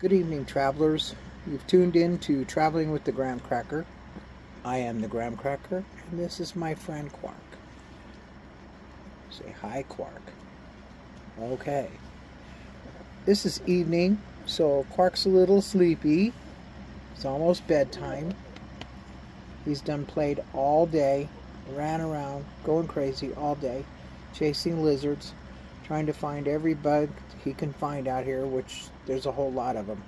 Good evening, travelers. You've tuned in to Traveling with the Gramkracker. I am the Gramkracker, and this is my friend Quark. Say hi, Quark. Okay. This is evening, so Quark's a little sleepy. It's almost bedtime. He's done played all day, ran around, going crazy all day, chasing lizards, trying to find every bug he can find out here, which there's a whole lot of them.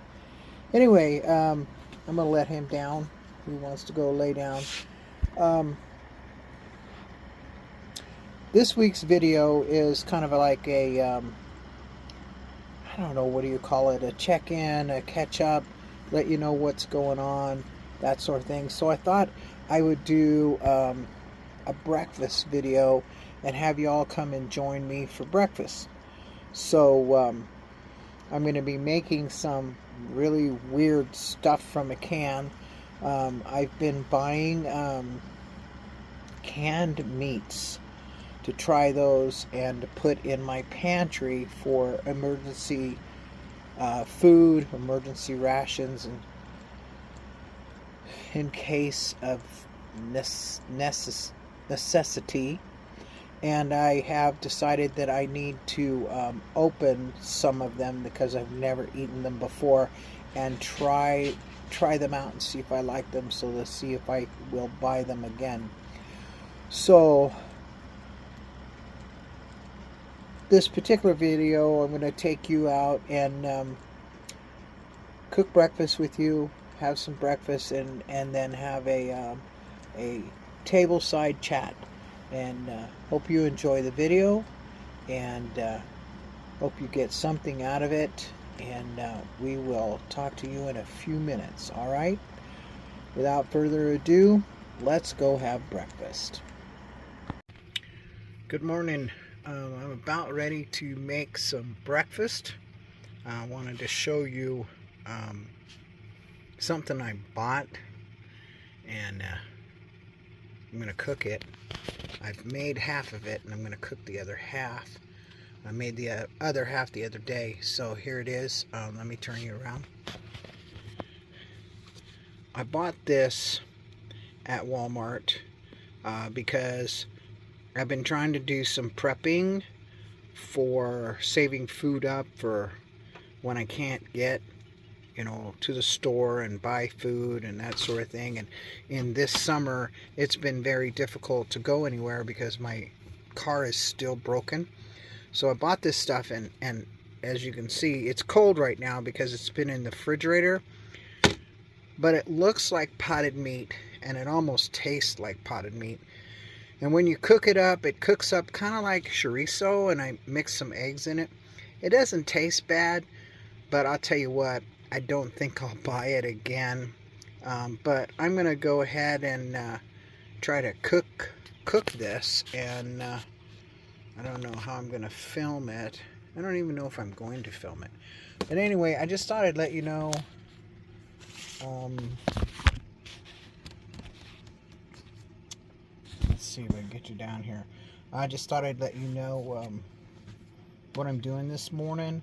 Anyway, I'm going to let him down. He wants to go lay down. This week's video is kind of like a, I don't know, what do you call it, a check-in, a catch-up, let you know what's going on, that sort of thing. So I thought I would do a breakfast video and have you all come and join me for breakfast. So I'm going to be making some really weird stuff from a can. I've been buying canned meats to try those and to put in my pantry for emergency food, emergency rations, and in case of necessity. And I have decided that I need to open some of them because I've never eaten them before, and try them out and see if I like them, so let's see if I will buy them again. So this particular video, I'm going to take you out and cook breakfast with you, have some breakfast, and then have a tableside chat. And hope you enjoy the video, and hope you get something out of it, and we will talk to you in a few minutes. All right, without further ado, let's go have breakfast. Good morning. I'm about ready to make some breakfast. I wanted to show you something I bought, and I'm going to cook it. I've made half of it, and I'm going to cook the other half. I made the other half the other day, so here it is. Let me turn you around. I bought this at Walmart because I've been trying to do some prepping for saving food up for when I can't get, to the store and buy food and that sort of thing. And in this summer, it's been very difficult to go anywhere because my car is still broken. So I bought this stuff, and as you can see, it's cold right now because it's been in the refrigerator. But it looks like potted meat, and it almost tastes like potted meat. And when you cook it up, it cooks up kind of like chorizo, and I mix some eggs in it. It doesn't taste bad, but I'll tell you what, I don't think I'll buy it again. But I'm going to go ahead and try to cook this, and I don't know how I'm going to film it. I don't even know if I'm going to film it. But anyway, I just thought I'd let you know. Let's see if I can get you down here. I just thought I'd let you know what I'm doing this morning.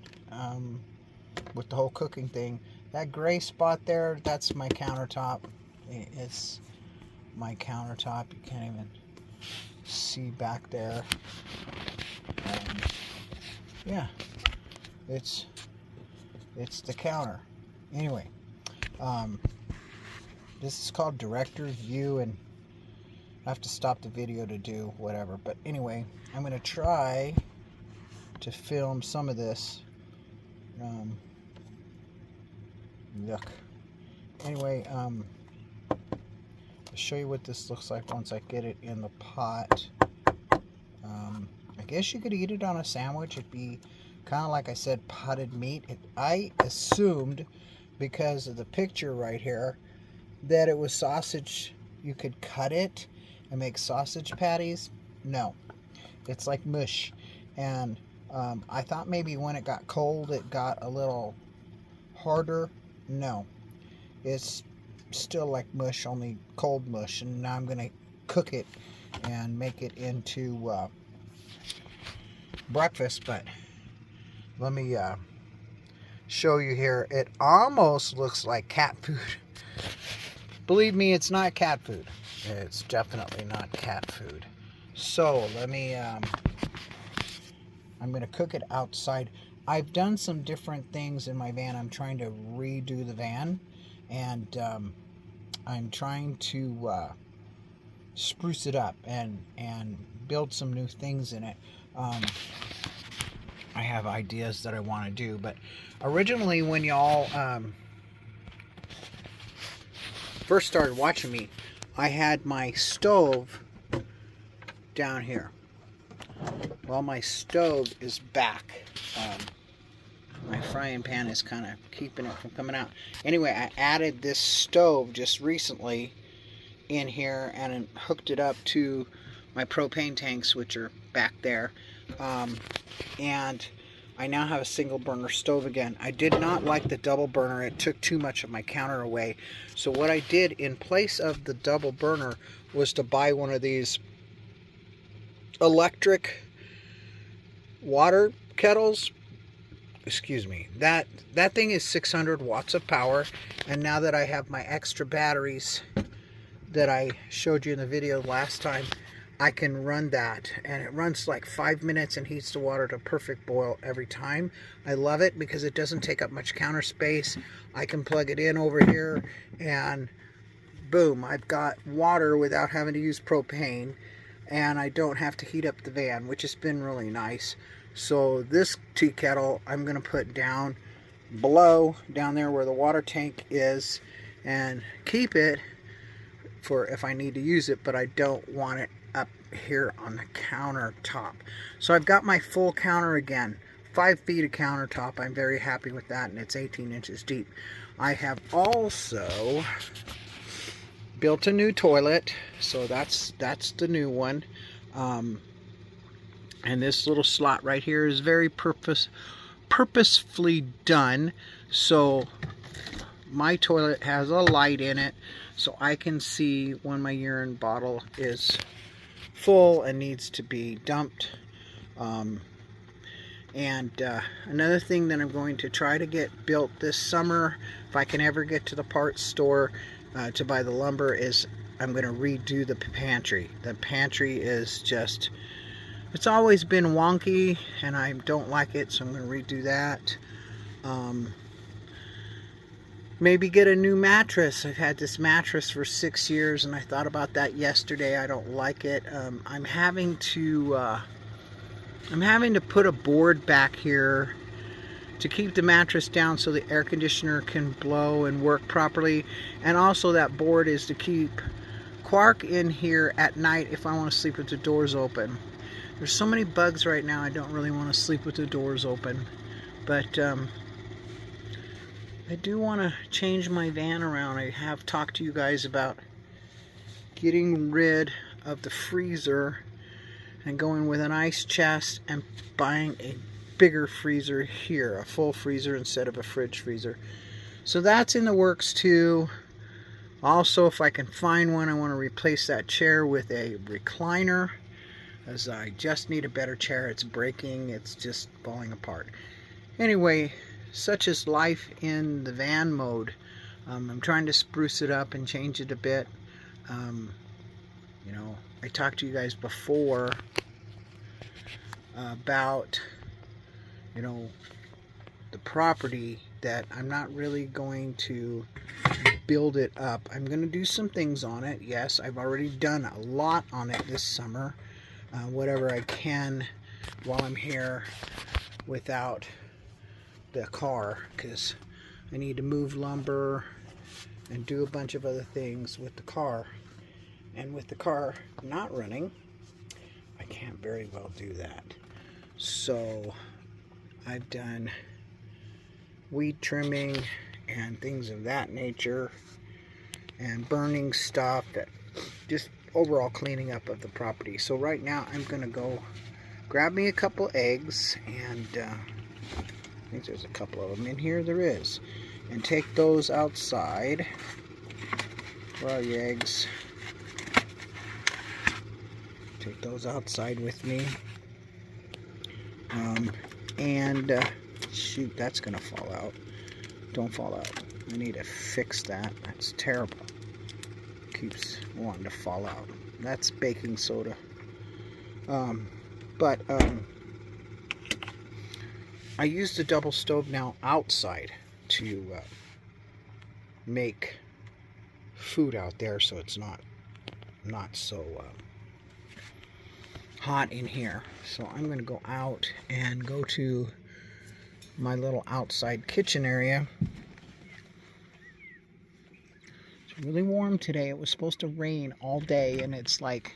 With the whole cooking thing. That gray spot there, that's my countertop. It's my countertop. You can't even see back there. Yeah, it's the counter. Anyway, this is called Director's View, and I have to stop the video to do whatever. But anyway, I'm going to try to film some of this. Yuck. Anyway, I'll show you what this looks like once I get it in the pot. I guess you could eat it on a sandwich. It'd be kind of like I said, potted meat. I assumed, because of the picture right here, that it was sausage. You could cut it and make sausage patties. No, it's like mush. And I thought maybe when it got cold it got a little harder. No, it's still like mush, only cold mush. And now I'm going to cook it and make it into breakfast. But let me show you here. It almost looks like cat food. Believe me, it's not cat food. It's definitely not cat food. So let me, I'm going to cook it outside. I've done some different things in my van. I'm trying to redo the van, and I'm trying to spruce it up and build some new things in it. I have ideas that I want to do, but originally when y'all first started watching me, I had my stove down here. Well, my stove is back. My frying pan is kind of keeping it from coming out. Anyway, I added this stove just recently in here and hooked it up to my propane tanks, which are back there. And I now have a single burner stove again. I did not like the double burner. It took too much of my counter away. So what I did in place of the double burner was to buy one of these electric water kettles. Excuse me. That thing is 600 watts of power. And now that I have my extra batteries that I showed you in the video last time, I can run that, and it runs like 5 minutes and heats the water to perfect boil every time. I love it because it doesn't take up much counter space. I can plug it in over here and boom, I've got water without having to use propane, and I don't have to heat up the van, which has been really nice. So this tea kettle I'm going to put down below, down there where the water tank is, and keep it for if I need to use it, but I don't want it up here on the countertop. So I've got my full counter again, 5 feet of countertop. I'm very happy with that, and it's 18 inches deep. I have also built a new toilet, so that's the new one. And this little slot right here is very purposefully done, so my toilet has a light in it, so I can see when my urine bottle is full and needs to be dumped. Another thing that I'm going to try to get built this summer, if I can ever get to the parts store to buy the lumber, is I'm going to redo the pantry. The pantry is just, it's always been wonky and I don't like it, so I'm going to redo that. Maybe get a new mattress. I've had this mattress for 6 years and I thought about that yesterday. I don't like it. I'm having to put a board back here to keep the mattress down so the air conditioner can blow and work properly. And also that board is to keep Quark in here at night if I want to sleep with the doors open. There's so many bugs right now, I don't really want to sleep with the doors open. But I do want to change my van around. I have talked to you guys about getting rid of the freezer and going with an ice chest and buying a bigger freezer here, a full freezer instead of a fridge freezer. So that's in the works too. Also, if I can find one, I want to replace that chair with a recliner, as I just need a better chair. It's breaking, it's just falling apart. Anyway, such is life in the van mode. I'm trying to spruce it up and change it a bit. You know, I talked to you guys before about, you know, the property, that I'm not really going to build it up. I'm going to do some things on it. Yes, I've already done a lot on it this summer. Whatever I can while I'm here without the car, because I need to move lumber and do a bunch of other things with the car. And with the car not running, I can't very well do that. So I've done weed trimming and things of that nature, and burning stuff, that just overall cleaning up of the property. So right now I'm gonna go grab me a couple eggs, and I think there's a couple of them in here. There is. And take those outside. Where are your eggs? Take those outside with me. Shoot, that's gonna fall out. Don't fall out. I need to fix that. That's terrible. Keeps wanting to fall out. That's baking soda. But I use the double stove now outside to make food out there, so it's not so hot in here. So I'm going to go out and go to my little outside kitchen area. It's really warm today. It was supposed to rain all day, and it's like,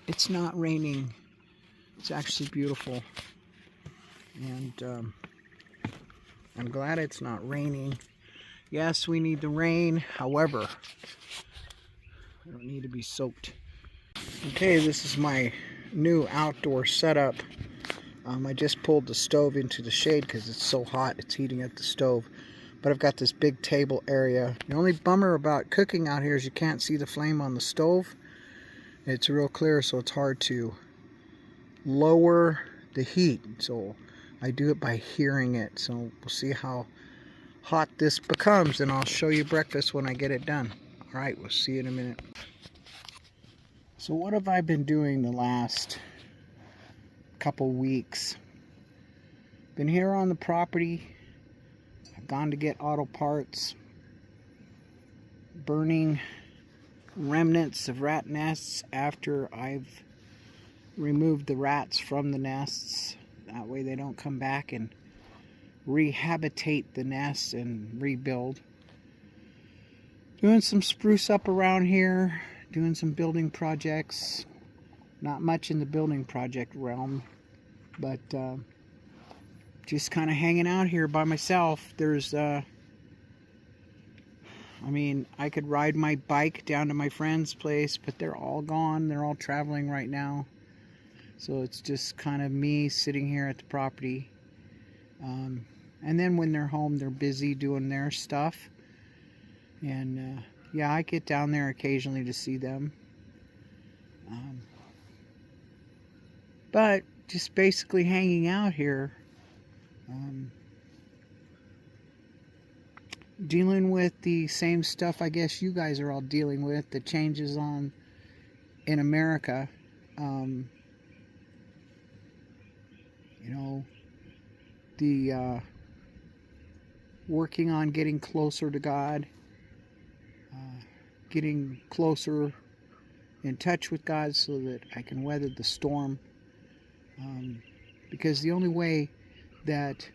it's not raining. It's actually beautiful, and I'm glad it's not raining. Yes, we need the rain. However, I don't need to be soaked. Okay, this is my new outdoor setup. I just pulled the stove into the shade because it's so hot. It's heating up the stove. But I've got this big table area. The only bummer about cooking out here is you can't see the flame on the stove. It's real clear, so it's hard to lower the heat. So I do it by hearing it. So we'll see how hot this becomes, and I'll show you breakfast when I get it done. All right, we'll see you in a minute. So what have I been doing the last couple weeks? Been here on the property. I've gone to get auto parts, burning remnants of rat nests after I've removed the rats from the nests. That way they don't come back and rehabilitate the nests and rebuild. Doing some spruce up around here, doing some building projects. Not much in the building project realm, but just kind of hanging out here by myself. There's I mean, I could ride my bike down to my friend's place, but they're all gone. They're all traveling right now. So it's just kind of me sitting here at the property. And then when they're home, they're busy doing their stuff. And yeah, I get down there occasionally to see them. But just basically hanging out here. Dealing with the same stuff I guess you guys are all dealing with. The changes in America. You know, the working on getting closer to God, getting closer in touch with God so that I can weather the storm, because the only way that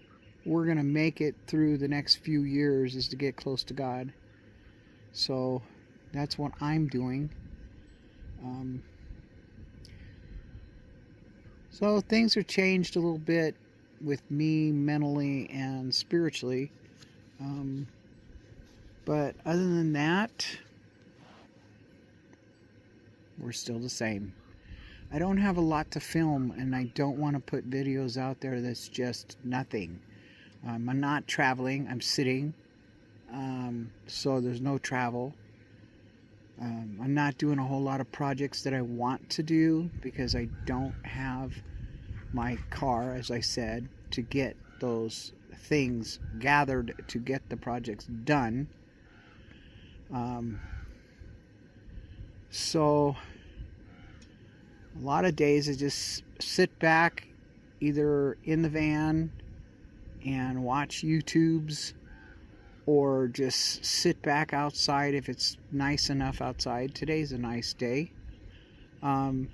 we're going to make it through the next few years is to get close to God. So that's what I'm doing. So things are changed a little bit with me mentally and spiritually. But other than that, we're still the same. I don't have a lot to film, and I don't want to put videos out there that's just nothing. I'm not traveling, I'm sitting, so there's no travel. I'm not doing a whole lot of projects that I want to do because I don't have my car, as I said, to get those things gathered to get the projects done. So a lot of days I just sit back either in the van and watch YouTubes, or just sit back outside if it's nice enough outside. Today's a nice day. And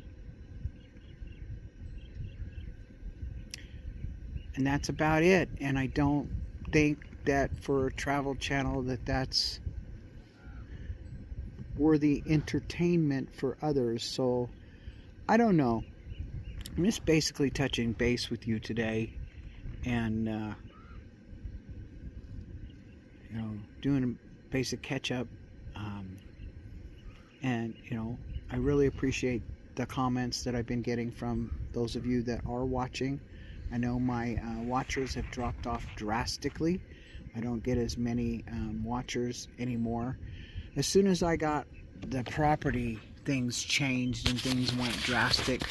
that's about it. And I don't think that for a travel channel that's worthy entertainment for others. So I don't know. I'm just basically touching base with you today, and you know, doing a basic catch-up, and you know, I really appreciate the comments that I've been getting from those of you that are watching. I know my watchers have dropped off drastically. I don't get as many watchers anymore. As soon as I got the property, things changed and things went drastic.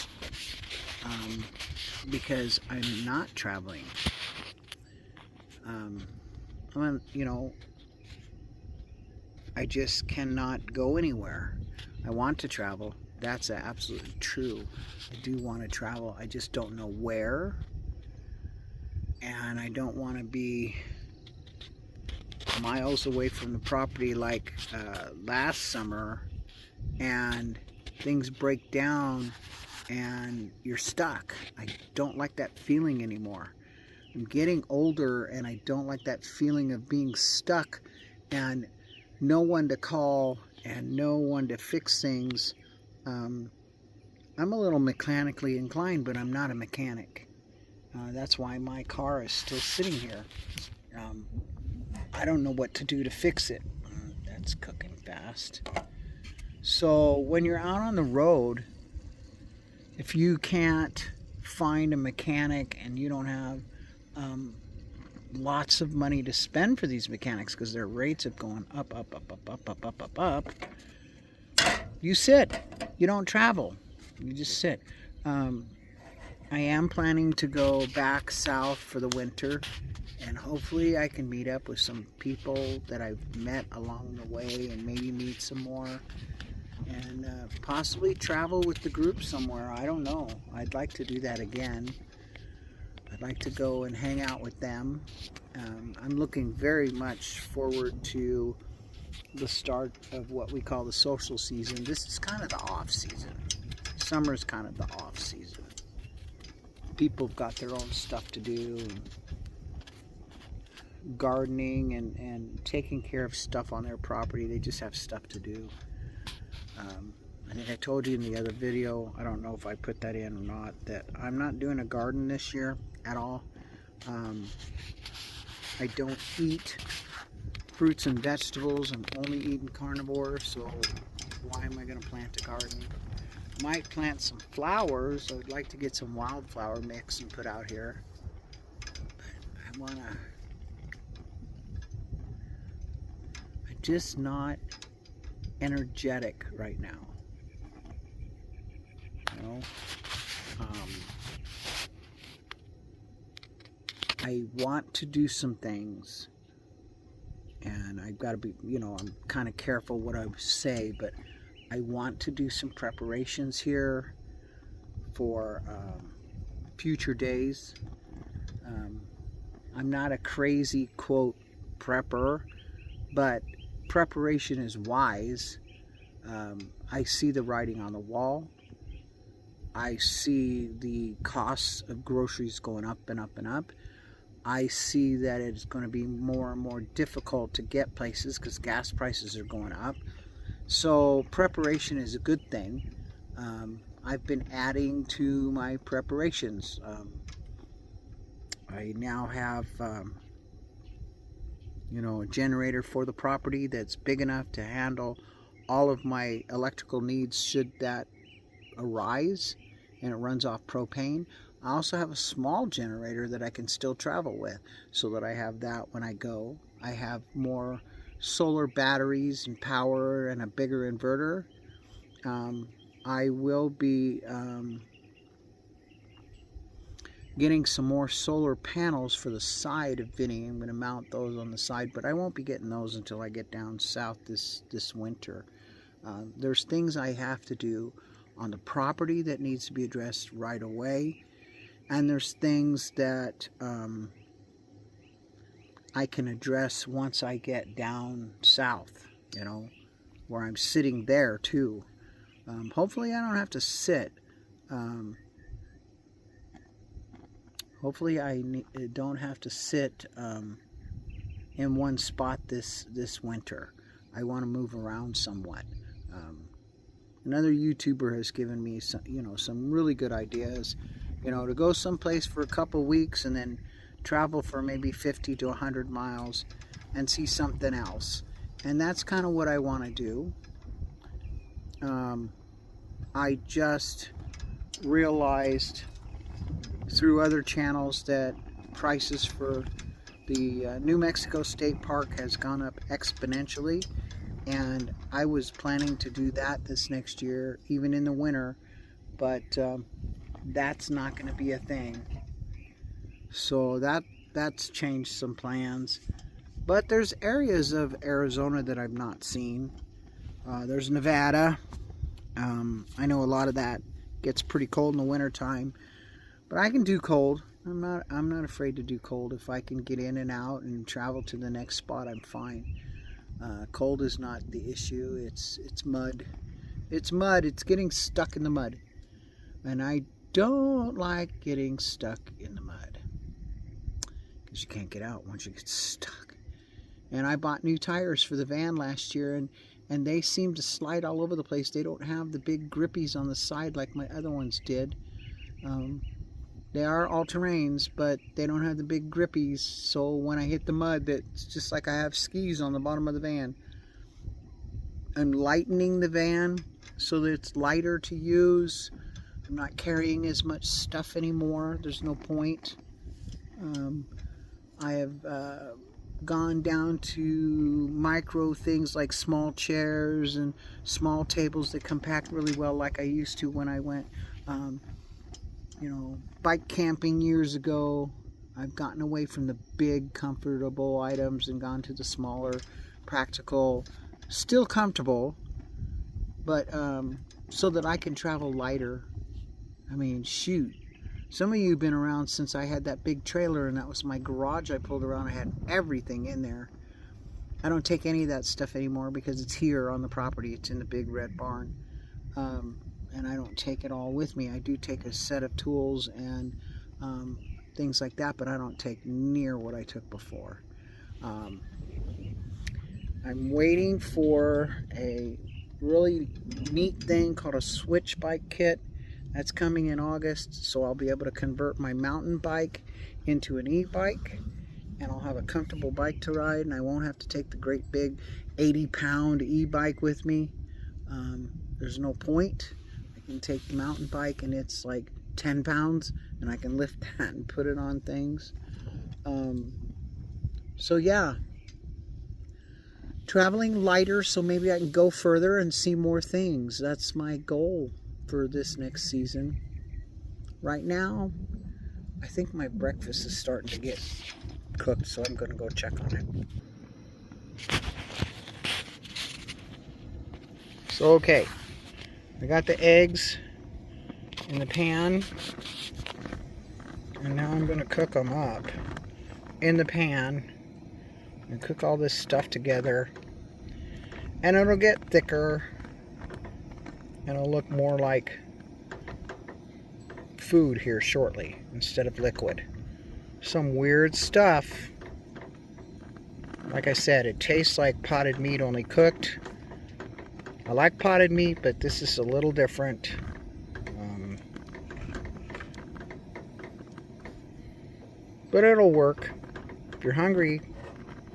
because I'm not traveling. You know, I just cannot go anywhere. I want to travel. That's absolutely true. I do want to travel. I just don't know where. And I don't want to be miles away from the property like last summer and things break down and you're stuck. I don't like that feeling anymore. I'm getting older and I don't like that feeling of being stuck and no one to call and no one to fix things. I'm a little mechanically inclined, but I'm not a mechanic. That's why my car is still sitting here. I don't know what to do to fix it. That's cooking fast. So when you're out on the road, if you can't find a mechanic and you don't have lots of money to spend for these mechanics because their rates have gone up, you sit. You don't travel. You just sit. I am planning to go back south for the winter, and hopefully I can meet up with some people that I've met along the way and maybe meet some more and possibly travel with the group somewhere. I don't know. I'd like to do that again. I'd like to go and hang out with them. I'm looking very much forward to the start of what we call the social season. This is kind of the off season. Summer is kind of the off season. People have got their own stuff to do, gardening and taking care of stuff on their property. They just have stuff to do. I think I told you in the other video, I don't know if I put that in or not, that I'm not doing a garden this year at all. I don't eat fruits and vegetables. I'm only eating carnivore, so why am I going to plant a garden? Might plant some flowers. I would like to get some wildflower mix and put out here. But I'm just not energetic right now. You know? I want to do some things, and I've got to be, you know, I'm kind of careful what I say, but I want to do some preparations here for future days. I'm not a crazy, quote, prepper, but preparation is wise. I see the writing on the wall. I see the costs of groceries going up and up and up. I see that it's going to be more and more difficult to get places because gas prices are going up. So preparation is a good thing. I've been adding to my preparations. I now have, you know, a generator for the property that's big enough to handle all of my electrical needs should that arise, and it runs off propane. I also have a small generator that I can still travel with, so that I have that when I go. I have more solar batteries and power and a bigger inverter. I will be getting some more solar panels for the side of Vinny. I'm going to mount those on the side, but I won't be getting those until I get down south this winter. There's things I have to do on the property that needs to be addressed right away, and there's things that I can address once I get down south, you know, where I'm sitting there too. Hopefully I don't have to sit. Hopefully I don't have to sit in one spot this winter. I want to move around somewhat. Another YouTuber has given me some, you know, some really good ideas, you know, to go someplace for a couple weeks and then travel for maybe 50 to 100 miles and see something else. And that's kind of what I want to do. I just realized through other channels that prices for the New Mexico State Park has gone up exponentially, and I was planning to do that this next year, even in the winter, but that's not going to be a thing. So that's changed some plans. But there's areas of Arizona that I've not seen. There's Nevada. I know a lot of that gets pretty cold in the wintertime, but I can do cold. I'm not afraid to do cold. If I can get in and out and travel to the next spot, I'm fine. Cold is not the issue. It's mud. It's mud. It's getting stuck in the mud, and I don't like getting stuck in the mud because you can't get out once you get stuck. And I bought new tires for the van last year, and they seem to slide all over the place. They don't have the big grippies on the side like my other ones did. They are all-terrains, but they don't have the big grippies, so when I hit the mud, it's just like I have skis on the bottom of the van. I'm lightening the van so that it's lighter to use. I'm not carrying as much stuff anymore. There's no point. I have gone down to micro things like small chairs and small tables that compact really well like I used to when I went bike camping years ago. I've gotten away from the big comfortable items and gone to the smaller, practical, still comfortable, but so that I can travel lighter. I mean, shoot, some of you have been around since I had that big trailer, and that was my garage I pulled around. I had everything in there. I don't take any of that stuff anymore because it's here on the property. It's in the big red barn. And I don't take it all with me. I do take a set of tools and things like that, but I don't take near what I took before. I'm waiting for a really neat thing called a switch bike kit. That's coming in August, so I'll be able to convert my mountain bike into an e-bike, and I'll have a comfortable bike to ride, and I won't have to take the great big 80-pound e-bike with me. There's no point. I can take the mountain bike, and it's like 10 pounds, and I can lift that and put it on things. So yeah, traveling lighter so maybe I can go further and see more things. That's my goal for this next season. Right now, I think my breakfast is starting to get cooked, so I'm going to go check on it. So okay, I got the eggs in the pan, and now I'm going to cook them up in the pan and cook all this stuff together, and it'll get thicker and it'll look more like food here shortly instead of liquid. Some weird stuff. Like I said, it tastes like potted meat, only cooked. I like potted meat, but this is a little different. But it'll work. If you're hungry,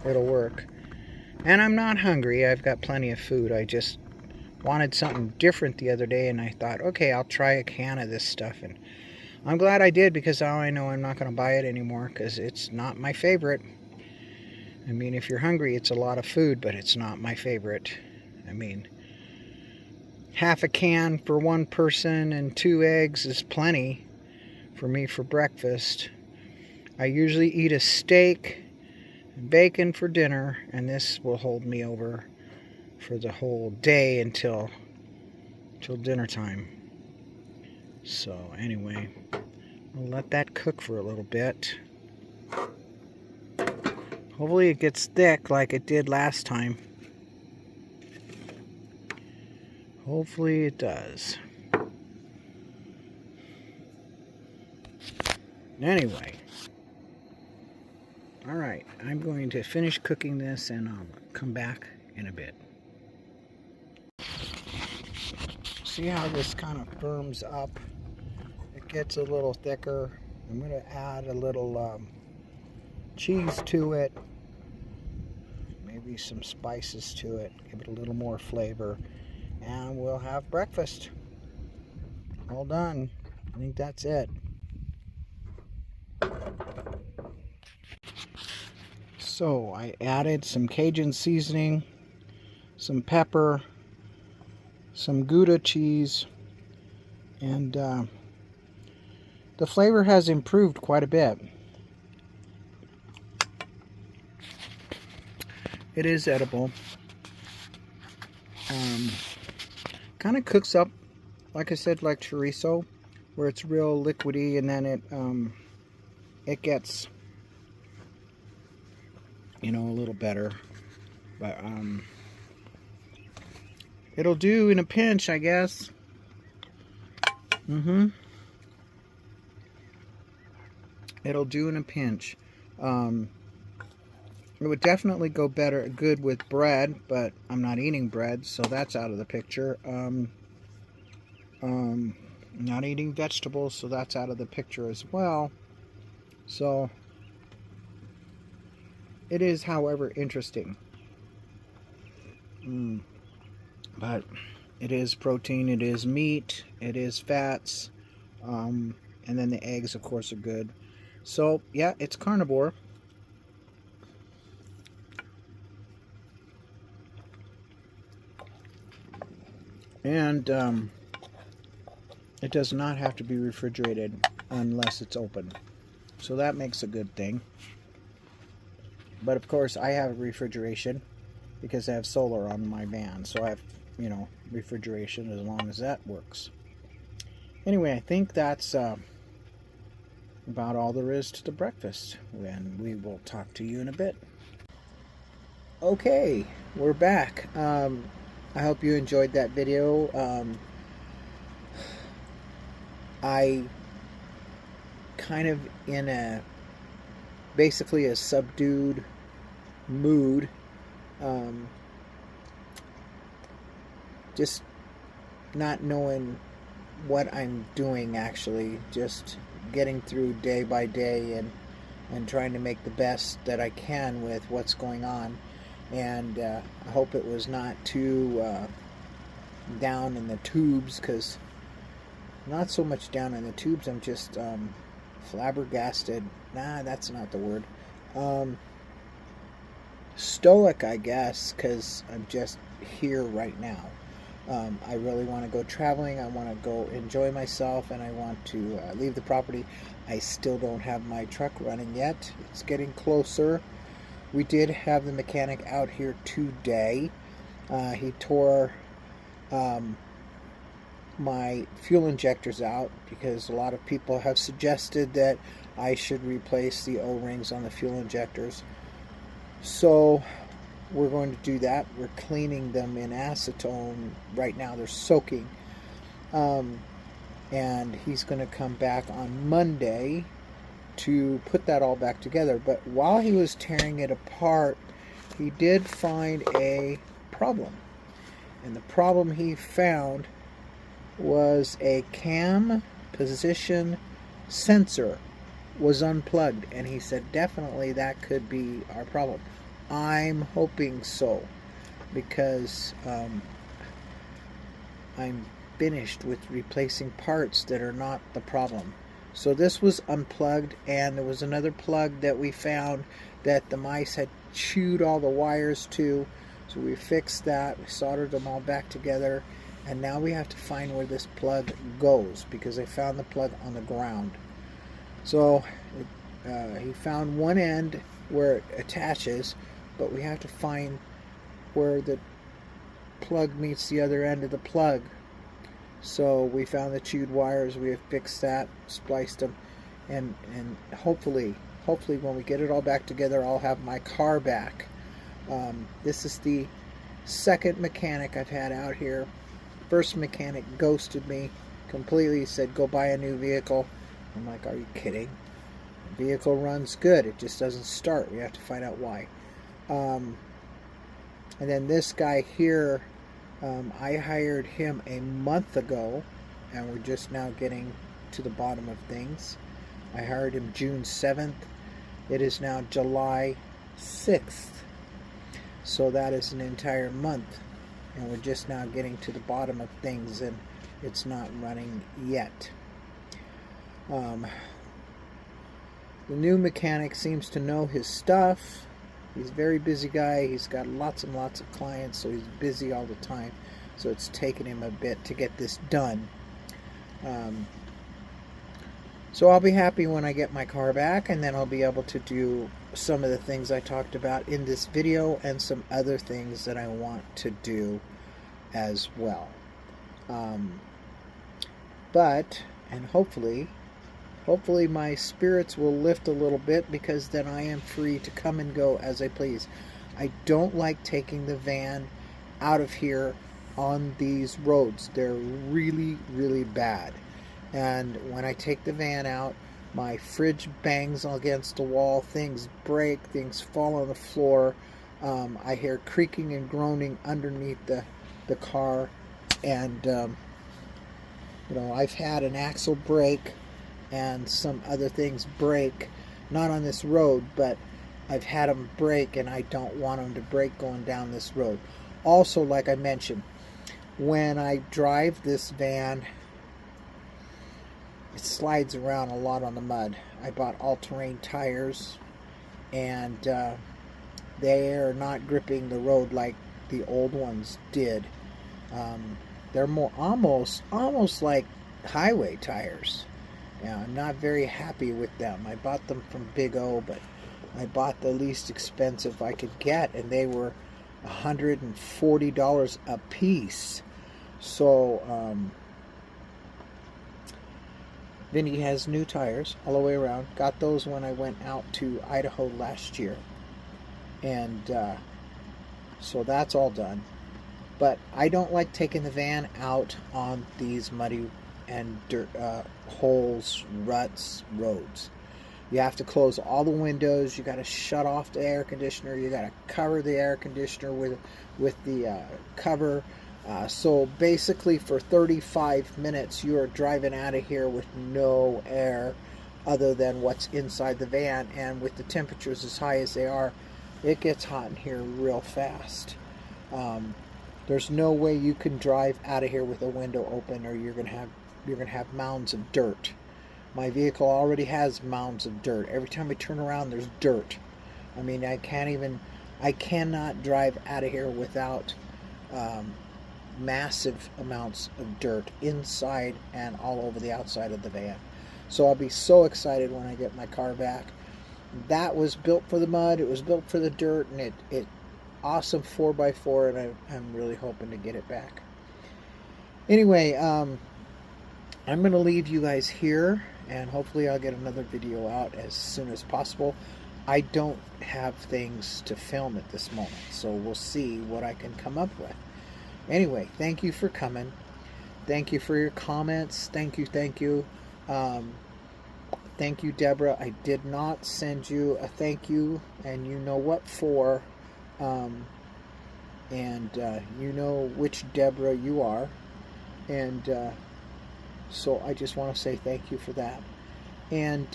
it'll work. And I'm not hungry. I've got plenty of food. I just wanted something different the other day, and I thought, okay, I'll try a can of this stuff. And I'm glad I did, because now I know I'm not going to buy it anymore, because it's not my favorite. I mean, if you're hungry, it's a lot of food, but it's not my favorite. I mean, half a can for one person and 2 eggs is plenty for me for breakfast. I usually eat a steak and bacon for dinner, and this will hold me over for the whole day until dinner time. So anyway, I'll let that cook for a little bit. Hopefully it gets thick like it did last time. Hopefully it does. Anyway, alright, I'm going to finish cooking this and I'll come back in a bit. See how this kind of firms up? It gets a little thicker. I'm going to add a little cheese to it, maybe some spices to it, give it a little more flavor, and we'll have breakfast. All done. I think that's it. So I added some Cajun seasoning, some pepper, some Gouda cheese, and the flavor has improved quite a bit. It is edible. Kind of cooks up, like I said, like chorizo, where it's real liquidy, and then it gets, you know, a little better. But it'll do in a pinch, I guess. It'll do in a pinch. It would definitely go good with bread, but I'm not eating bread, so that's out of the picture. Not eating vegetables, so that's out of the picture as well. So it is, however, interesting. But it is protein, it is meat, it is fats, and then the eggs, of course, are good. So yeah, it's carnivore. And it does not have to be refrigerated unless it's open. So that makes a good thing. But of course, I have refrigeration because I have solar on my van. So I have, you know, refrigeration as long as that works. Anyway, I think that's about all there is to the breakfast. And we will talk to you in a bit. Okay, we're back. I hope you enjoyed that video. I kind of in basically a subdued mood. Just not knowing what I'm doing, actually. Just getting through day by day and trying to make the best that I can with what's going on. And I hope it was not too down in the tubes, because not so much down in the tubes, I'm just flabbergasted. Nah, that's not the word. Stoic, I guess, because I'm just here right now. I really want to go traveling. I want to go enjoy myself, and I want to leave the property. I still don't have my truck running yet. It's getting closer. We did have the mechanic out here today. He tore my fuel injectors out because a lot of people have suggested that I should replace the O-rings on the fuel injectors. So we're going to do that. We're cleaning them in acetone right now. They're soaking. And he's going to come back on Monday to put that all back together. But while he was tearing it apart, he did find a problem. And the problem he found was a cam position sensor was unplugged, and he said definitely that could be our problem. I'm hoping so, because I'm finished with replacing parts that are not the problem. So this was unplugged, and there was another plug that we found that the mice had chewed all the wires to. So we fixed that, we soldered them all back together, and now we have to find where this plug goes, because I found the plug on the ground. So he found one end where it attaches, but we have to find where the plug meets the other end of the plug. So we found the chewed wires, we have fixed that, spliced them, and hopefully when we get it all back together, I'll have my car back. This is the second mechanic I've had out here. First mechanic ghosted me completely, said go buy a new vehicle. I'm like, are you kidding? The vehicle runs good, it just doesn't start. We have to find out why. And then this guy here, I hired him a month ago, and we're just now getting to the bottom of things. I hired him June 7th. It is now July 6th. So that is an entire month, and we're just now getting to the bottom of things, and it's not running yet. The new mechanic seems to know his stuff. He's a very busy guy. He's got lots and lots of clients, so he's busy all the time. So it's taken him a bit to get this done. So I'll be happy when I get my car back, and then I'll be able to do some of the things I talked about in this video and some other things that I want to do as well. And hopefully my spirits will lift a little bit, because then I am free to come and go as I please. I don't like taking the van out of here on these roads. They're really, really bad. And when I take the van out, my fridge bangs against the wall, things break, things fall on the floor. I hear creaking and groaning underneath the car. And, I've had an axle break and some other things break, not on this road, but I've had them break, and I don't want them to break going down this road. Also, like I mentioned, when I drive this van, it slides around a lot on the mud. I bought all-terrain tires, and they are not gripping the road like the old ones did. They're more almost like highway tires. Yeah, I'm not very happy with them. I bought them from Big O, but I bought the least expensive I could get, and they were $140 a piece. So Vinny has new tires all the way around. Got those when I went out to Idaho last year, and so that's all done. But I don't like taking the van out on these muddy and dirt holes, ruts, roads. You have to close all the windows. You got to shut off the air conditioner. You got to cover the air conditioner with the cover. So basically, for 35 minutes, you are driving out of here with no air other than what's inside the van. And with the temperatures as high as they are, it gets hot in here real fast. There's no way you can drive out of here with a window open, or you're gonna have mounds of dirt. My vehicle already has mounds of dirt. Every time I turn around, there's dirt. I mean, I cannot drive out of here without massive amounts of dirt inside and all over the outside of the van. So I'll be so excited when I get my car back. That was built for the mud. It was built for the dirt, and it awesome 4x4, and I'm really hoping to get it back. Anyway, I'm going to leave you guys here, and hopefully I'll get another video out as soon as possible. I don't have things to film at this moment, so we'll see what I can come up with. Anyway, thank you for coming. Thank you for your comments. Thank you. Thank you, Deborah. I did not send you a thank you, and you know what for. You know which Deborah you are, and so I just want to say thank you for that. And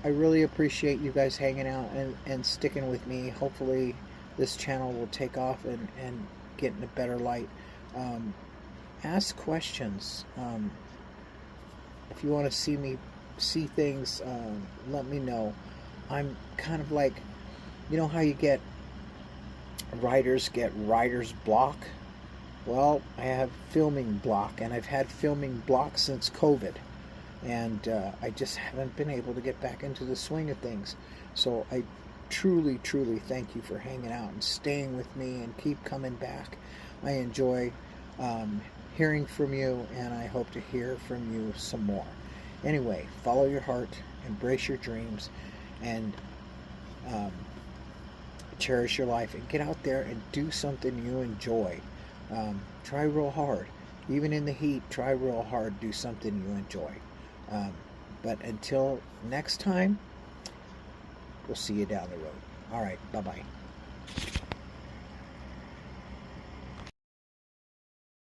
I really appreciate you guys hanging out and sticking with me. Hopefully this channel will take off and get in a better light. Ask questions. If you want to see things, let me know. I'm kind of like, you know how you writers get writer's block? Well, I have filming block, and I've had filming block since COVID, and I just haven't been able to get back into the swing of things. So I truly, truly thank you for hanging out and staying with me, and keep coming back. I enjoy hearing from you, and I hope to hear from you some more. Anyway, follow your heart, embrace your dreams, and cherish your life, and get out there and do something you enjoy. Try real hard. Even in the heat, try real hard. Do something you enjoy. But until next time, we'll see you down the road. All right, bye-bye.